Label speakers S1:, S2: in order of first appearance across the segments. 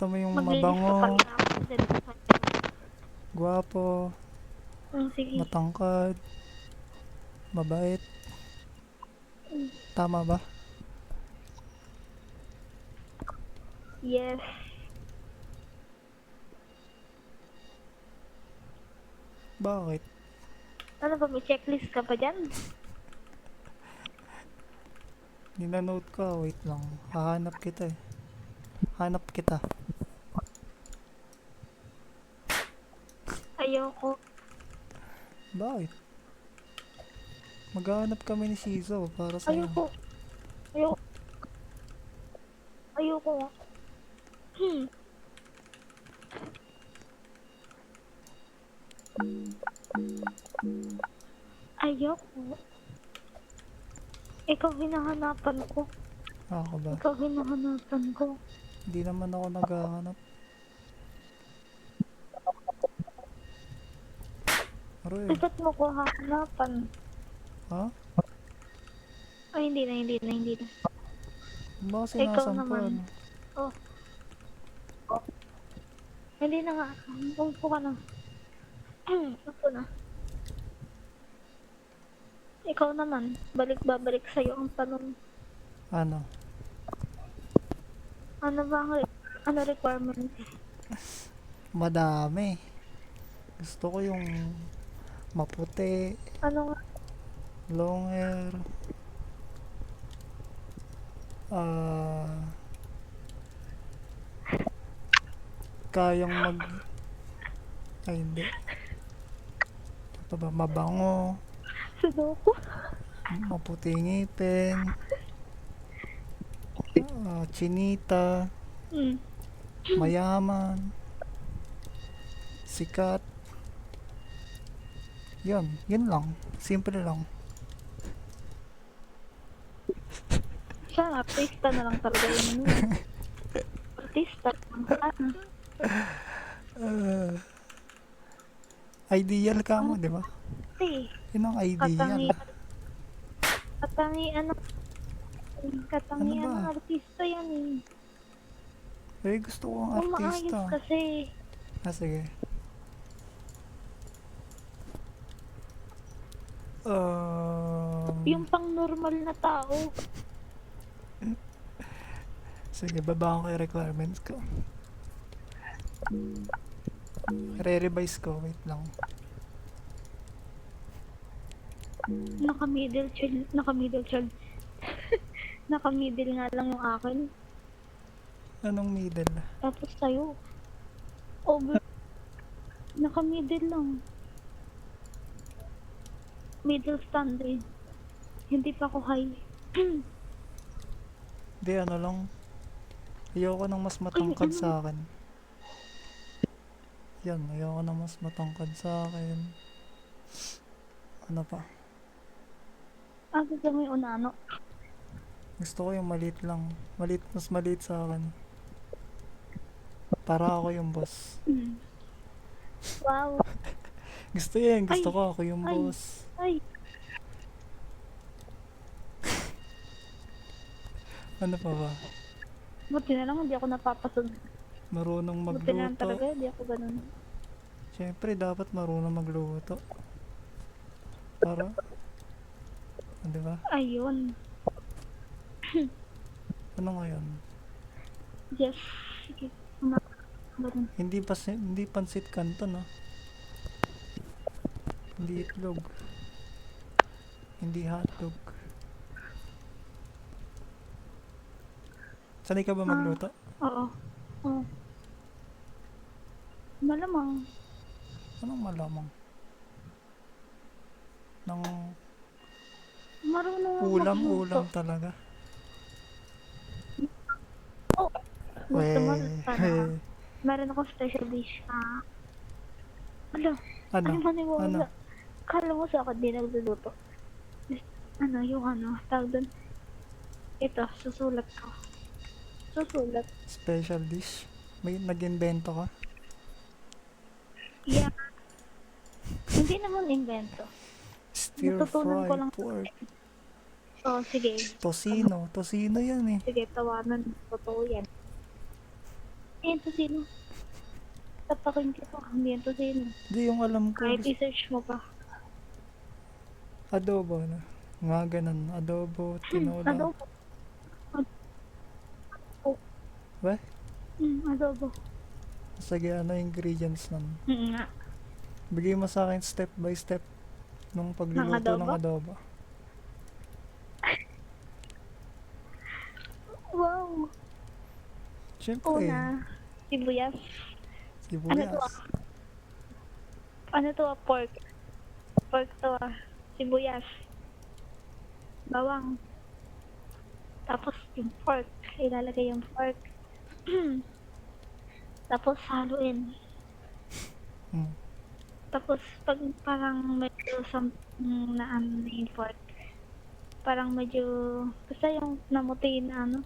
S1: Gusto mo yung
S2: Maglinis ka
S1: mabango,
S2: pala ako dito sa kanya.
S1: gwapo,
S2: Sige.
S1: matangkad, mabait. Tama ba?
S2: Yes.
S1: Bakit?
S2: Ano ba, may checklist ka pa dyan?
S1: Ninanote ko, wait lang. Hahanap kita eh. Hanap kita.
S2: Ayoko.
S1: Bakit? Maghahanap kami ni Shizo para sa'yo.
S2: Ayoko. Ayoko. Ayoko nga. Ayoko. Ikaw hinahanapan ko.
S1: Ako ba?
S2: Ikaw hinahanapan ko.
S1: Hindi naman ako naghahanap. Aroy.
S2: Ba't mo ko hahanapan?
S1: Ha?
S2: Ay, hindi na.
S1: Ba
S2: Ikaw
S1: sinasampal?
S2: naman. Oh. Hindi na nga. Upo ka na. Upo na. Ikaw naman. Babalik sa'yo ang tanong.
S1: Ano?
S2: Ano ba ang requirement?
S1: Madami. Gusto ko yung maputi,
S2: Ano nga?
S1: long hair, kayang ay hindi. Ito ba? Mabango,
S2: Sudoku?
S1: maputi ngipin, chinita, mayaman, sikat. Yun lang. Simple lang.
S2: Siya, artista na lang talaga yun. Artista.
S1: Ideal ka mo, di ba?
S2: Eh,
S1: Yun ang ideal.
S2: katangian
S1: Ano ba?
S2: ng artista yan eh.
S1: Eh, gusto ko ang
S2: Umaayos
S1: artista.
S2: kasi.
S1: Sige.
S2: Yung pang normal na tao.
S1: Sige, baba ko yung requirements ko. Re-revise ko, wait lang.
S2: Naka-middle child. Naka-middle nga lang yung akin.
S1: Anong middle?
S2: Tapos sa'yo. Naka-middle lang. Middle standard. Hindi pa ako high.
S1: Di, ano lang. Ayoko nang mas matangkad sa akin. Yan, ayoko nang mas matangkad sa akin. Ano pa?
S2: Gusto mo yung unano?
S1: Gusto ko yung maliit lang. Mas maliit sa akin. Para ako yung boss.
S2: Wow.
S1: Gusto ko ako yung boss.
S2: Ay.
S1: Ano pa ba?
S2: Buti na lang hindi ako napapasod.
S1: Marunong
S2: Buti na lang
S1: magluto.
S2: talaga, hindi ako ganun.
S1: Siyempre, dapat marunong magluto. Para, di ba?
S2: Ayun.
S1: Ano ngayon?
S2: Yes. Sige.
S1: Hindi pansit canton, no? Hindi itlog. Hindi hotdog. Sanay ka ba magluto?
S2: Oo. Malamang.
S1: Anong malamang?
S2: Marunong ako magluto.
S1: Ulam talaga.
S2: Gusto mo, meron ako special dish. Ano maniwala? Kala mo sa akin di nagluluto. Tawag doon. Ito, susulat ko.
S1: Special dish? May nag-invento ka?
S2: Yeah. Hindi naman invento.
S1: Stir-fried pork.
S2: Sige.
S1: Tocino yan eh.
S2: Sige, tawanan. Totoo yan. Yan to sino. Tapakin kita. Hindi yan to sino.
S1: Hindi, yung alam ko,
S2: Kahit i-search mo pa.
S1: adobo na. Mga ganun, adobo, tinola.
S2: Adobo.
S1: Ba?
S2: Adobo.
S1: Sige, ano yung ingredients nun?
S2: Nga.
S1: Bigay mo sa akin step by step nung pagluluto ng adobo.
S2: Wow.
S1: Siyempre,
S2: Una, sibuyas.
S1: sibuyas.
S2: Ano to pork. Pork to sibuyas. Bawang. Tapos yung pork. Ilalagay yung pork. Tapos haluin.
S1: Hmm.
S2: Tapos pag parang medyo na ano na yung pork. Parang medyo, basta yung namuti na ano.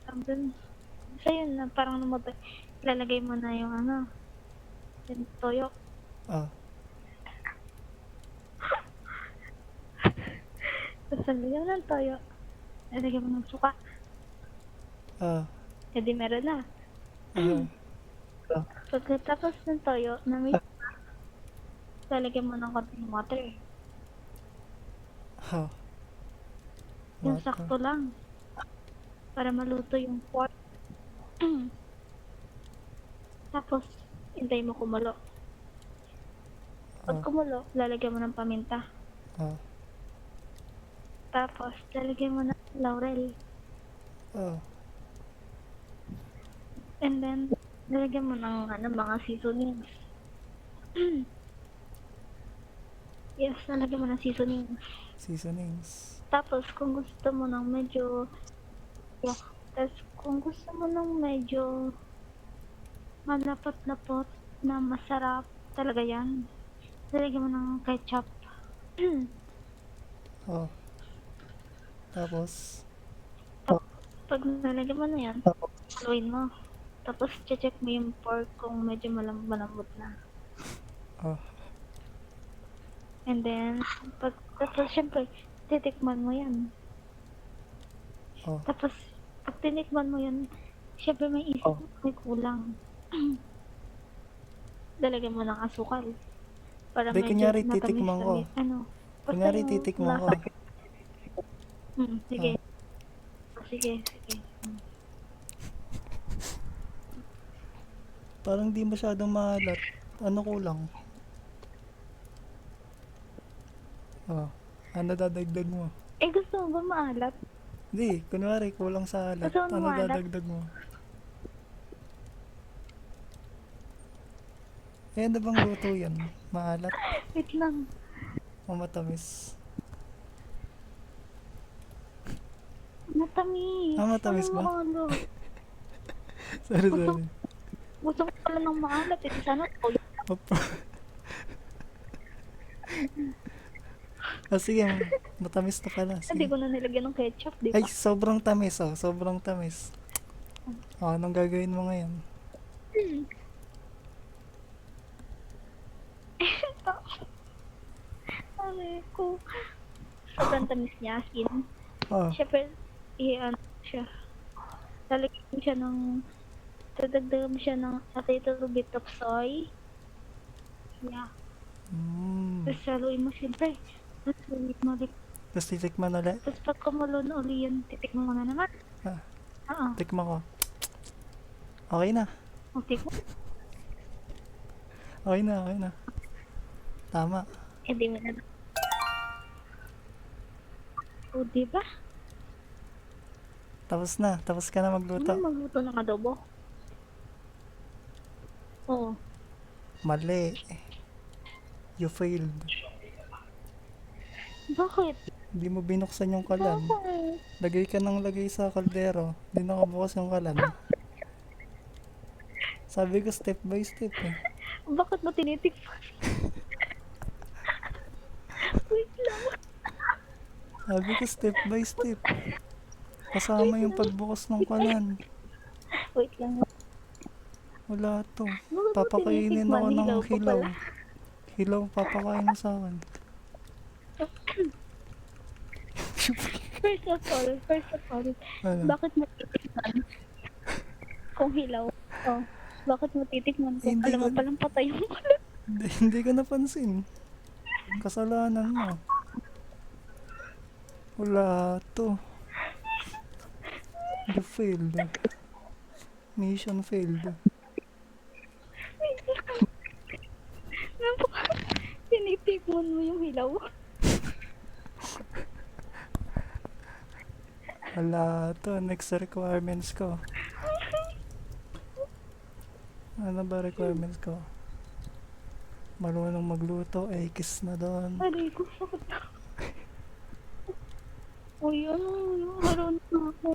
S2: Basta yun na parang namuti. Ilalagay mo na yung ano. Yung toyo.
S1: Ah,
S2: Tapos lagyan mo ng toyo. Ilalagay mo ng suka.
S1: ah,
S2: E di meron na. Pagkatapos ng toyo, lalagyan mo ng konting water.
S1: ha.
S2: Yung
S1: Water.
S2: sakto lang. Para maluto yung pork. Tapos, hintay mo kumulo. Pag
S1: Ah,
S2: kumulo, lalagyan mo ng paminta.
S1: ah,
S2: Tapos, lalagyan mo ng laurel.
S1: ah,
S2: And then, lalagyan mo ng mga seasonings. Yes, lalagyan mo ng seasonings.
S1: seasonings.
S2: Tapos, kung gusto mo ng medyo... Yeah. Tapos, kung gusto mo ng medyo malapot-lapot na masarap talaga yan, lalagyan mo ng ketchup.
S1: Oh. Tapos,
S2: Pag nalagyan mo na yan, haluin mo. Tapos, check mo yung pork kung medyo malambot na.
S1: ah,
S2: And then, tapos syempre, titikman mo yan.
S1: oh,
S2: Tapos, pag tinikman mo yan, syempre may isip mo may kulang. Dalagyan mo ng asukal. Para
S1: Di,
S2: medyo
S1: kunyari,
S2: matamis
S1: titikman ko.
S2: tamis. Ano? Basta
S1: kunyari
S2: yung
S1: titikman ko.
S2: lasa. Sige. Sige.
S1: Parang di masyadong maalat. Ano kulang? Oh, ano dadagdag mo?
S2: Eh, gusto mo ba maalat?
S1: Hindi, kunwari kulang sa alat.
S2: Gusto mo
S1: Ano
S2: maalat?
S1: dadagdag mo? Eh, ano bang luto yan? Maalat
S2: Wait lang.
S1: o matamis?
S2: Matamis.
S1: Ah, matamis ba?
S2: Ano?
S1: Sorry,
S2: Gusto,
S1: sorry.
S2: gusto ko pala ng maalat. Eh, sana toyo.
S1: Opo. Ah, sige, matamis na pala.
S2: Hindi
S1: Sige.
S2: ko na nilagyan ng ketchup, di
S1: Ay,
S2: ba?
S1: sobrang tamis oh. Sobrang tamis. Oh, anong gagawin mo ngayon?
S2: Ay, ko. Sobrang tamis niya, asin.
S1: Oh,
S2: Siyempre, ano siya. Lalagyan mo siya ng, dadagdagan mo siya ng a little bit of soy. Yeah. Tapos haluin mo siyempre. Tapos ulit mo ulit.
S1: Tapos titikman ulit.
S2: Tapos pag kumulo na uli yun, titikman mo na naman.
S1: Ah,
S2: Oo.
S1: tikman ko. Okay na.
S2: Okay ko.
S1: Okay na, okay na. Tama.
S2: Eh, di mo na. O, diba?
S1: Tapos na. Tapos ka na magluto.
S2: Ano magluto ng adobo? Oo.
S1: Mali. You failed.
S2: Bakit?
S1: Hindi mo binuksan yung kalan.
S2: Bakit?
S1: Lagay ka ng lagay sa kaldero. Hindi nakabukas yung kalan. Sabi ko step by step eh.
S2: Bakit mo tinitikman? Wait lang.
S1: Sabi ko step by step. Kasama yung pagbukas ng kalan.
S2: Wait lang.
S1: Wala to.
S2: Bakit mo
S1: Papakainin
S2: tinitikman?
S1: ako ng
S2: Hilaw pa
S1: hilaw.
S2: pala.
S1: Hilaw papakain mo sa akin.
S2: First of all,
S1: Ano?
S2: bakit mo tinitikman? Kung hilaw. Oh, bakit mo titikman ko?
S1: Hindi
S2: Alam mo
S1: ko,
S2: palang patay yung ulo.
S1: hindi ko napansin. Kasalanan mo. Wala to. You failed. Mission failed.
S2: Tinitikman mo yung hilaw.
S1: Wala to. Next requirements ko. Ano ba requirements ko? Marunong magluto. Kiss na doon.
S2: Aray ko, sakit na. Uy, ano, marunong na ako.